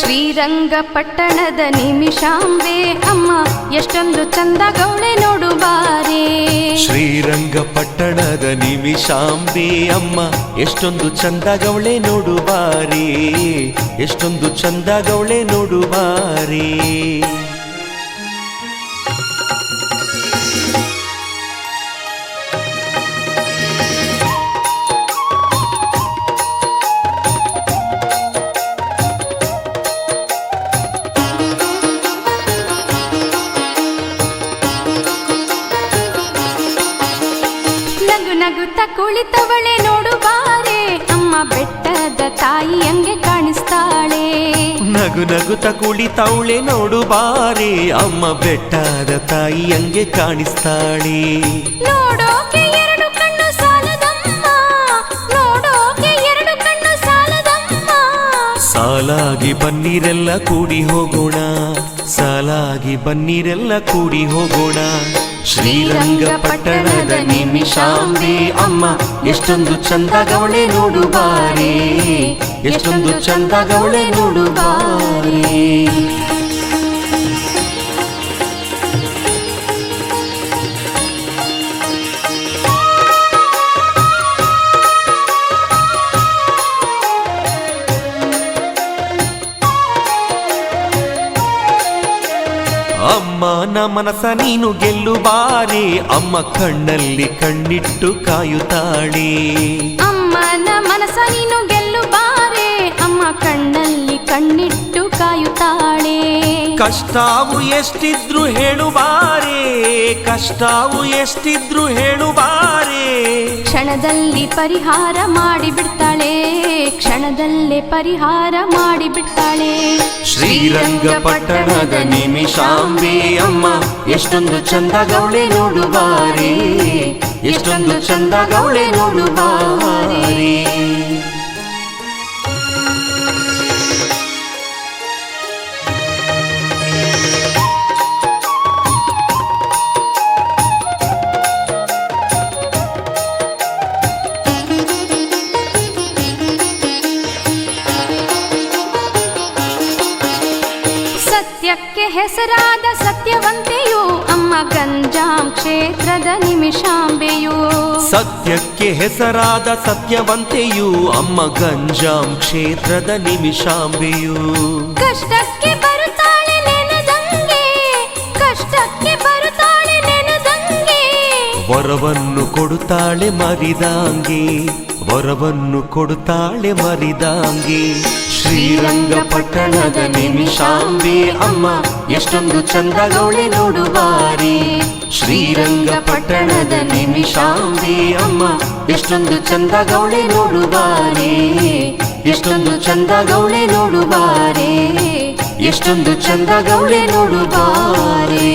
ಶ್ರೀರಂಗಪಟ್ಟಣದ ನಿಮಿಷಾಂಬೆ ಅಮ್ಮ ಎಷ್ಟೊಂದು ಚಂದ ಗೌಳೆ ನೋಡು ಬಾರೆ. ಶ್ರೀರಂಗಪಟ್ಟಣದ ನಿಮಿಷಾಂಬೆ ಅಮ್ಮ ಎಷ್ಟೊಂದು ಚಂದ ಗೌಳೆ ನೋಡು ಬಾರೆ, ಎಷ್ಟೊಂದು ಚಂದ ಗೌಳೆ ನೋಡು ಬಾರೆ. ನಗುತ್ತ ಕುಳಿತವಳೆ ನೋಡು ಬಾರೆ ಅಮ್ಮ ಬೆಟ್ಟದ ತಾಯಿ ಹಂಗೆ ಕಾಣಿಸ್ತಾಳೆ. ನಗುತ್ತ ಕುಳಿತವಳೆ ನೋಡು ಬಾರೆ ಅಮ್ಮ ಬೆಟ್ಟದ ತಾಯಿ ಹಂಗೆ ಕಾಣಿಸ್ತಾಳೆ. ನೋಡೋಕೆ ಎರಡು ಕಣ್ಣು ಸಾಲದಮ್ಮ, ನೋಡೋಕೆ ಎರಡು ಕಣ್ಣು ಸಾಲದಮ್ಮ. ಸಾಲಾಗಿ ಬನ್ನಿರೆಲ್ಲ ಕೂಡಿ ಹೋಗೋಣ, ಸಾಲಾಗಿ ಬನ್ನಿರೆಲ್ಲ ಕೂಡಿ ಹೋಗೋಣ. ಶ್ರೀರಂಗಪಟ್ಟಣದ ನಿಮಿಷಾಂಬೆ ಅಮ್ಮ ಎಷ್ಟೊಂದು ಚಂದ ಗೌಳೆ ನೋಡು ಬಾರೆ, ಎಷ್ಟೊಂದು ಚಂದ ಗೌಳೆ ನೋಡು ಬಾರೆ. ಅಮ್ಮನ ಮನಸ ನೀನು ಗೆಲ್ಲು ಬಾರೆ ಅಮ್ಮ ಕಣ್ಣಲ್ಲಿ ಕಣ್ಣಿಟ್ಟು ಕಾಯುತ್ತಾಳೆ. ಅಮ್ಮನ ಮನಸ ನೀನು ಗೆಲ್ಲು ಬಾರೆ ಅಮ್ಮ ಕಣ್ಣಲ್ಲಿ ಕಣ್ಣಿಟ್ಟು ಕಾಯುತ್ತಾಳೆ. ಕಷ್ಟಾವು ಎಷ್ಟಿದ್ರು ಹೇಳು ಬಾರೆ, ಕಷ್ಟಾವು ಎಷ್ಟಿದ್ರು ಹೇಳು ಬಾರೆ. ಕ್ಷಣದಲ್ಲಿ ಪರಿಹಾರ ಮಾಡಿಬಿಡ್ತಾಳೆ, ಕ್ಷಣದಲ್ಲೇ ಪರಿಹಾರ ಮಾಡಿಬಿಡ್ತಾಳೆ. ಶ್ರೀರಂಗಪಟ್ಟಣದ ನಿಮಿಷಾಂಬೆ ಅಮ್ಮ ಎಷ್ಟೊಂದು ಚಂದ ಗೌಳೆ ನೋಡು ಬಾರೆ, ಎಷ್ಟೊಂದು ಚಂದ ಗೌಳೆ ನೋಡು ಬಾರೆ. ಸತ್ಯಕ್ಕೆ ಹೆಸರಾದ ಸತ್ಯವಂತೆಯು ಅಮ್ಮ ಗಂಜಾಂ ಕ್ಷೇತ್ರದ ನಿಮಿಷಾಂಬೆಯು. ಸತ್ಯಕ್ಕೆ ಹೆಸರಾದ ಸತ್ಯವಂತೆಯು ಅಮ್ಮ ಗಂಜಾಂ ಕ್ಷೇತ್ರದ ನಿಮಿಷಾಂಬೆಯು. ಕಷ್ಟಕ್ಕೆ ಬರುತ್ತಾಳೆ ನೆನದಂಗೆ, ಕಷ್ಟಕ್ಕೆ ಬರುತ್ತಾಳೆ ನೆನದಂಗೆ. ವರವನ್ನು ಕೊಡುತ್ತಾಳೆ ಮರಿದಾಂಗೆ, ವರವನ್ನು ಕೊಡುತ್ತಾಳೆ ಮರಿದಾಂಗೆ. ಶ್ರೀರಂಗಪಟ್ಟಣದ ನಿಮಿಷಾಂಬೆ ಅಮ್ಮ ಎಷ್ಟೊಂದು ಚಂದ ಗೌಳೆ ನೋಡು ಬಾರೆ. ಶ್ರೀರಂಗಪಟ್ಟಣದ ನಿಮಿಷಾಂಬೆ ಅಮ್ಮ ಎಷ್ಟೊಂದು ಚಂದ ಗೌಳೆ ನೋಡು ಬಾರೆ, ಎಷ್ಟೊಂದು ಚಂದ ಗೌಳೆ ನೋಡು ಬಾರೆ, ಎಷ್ಟೊಂದು ಚಂದ ಗೌಳೆ ನೋಡು ಬಾರೆ.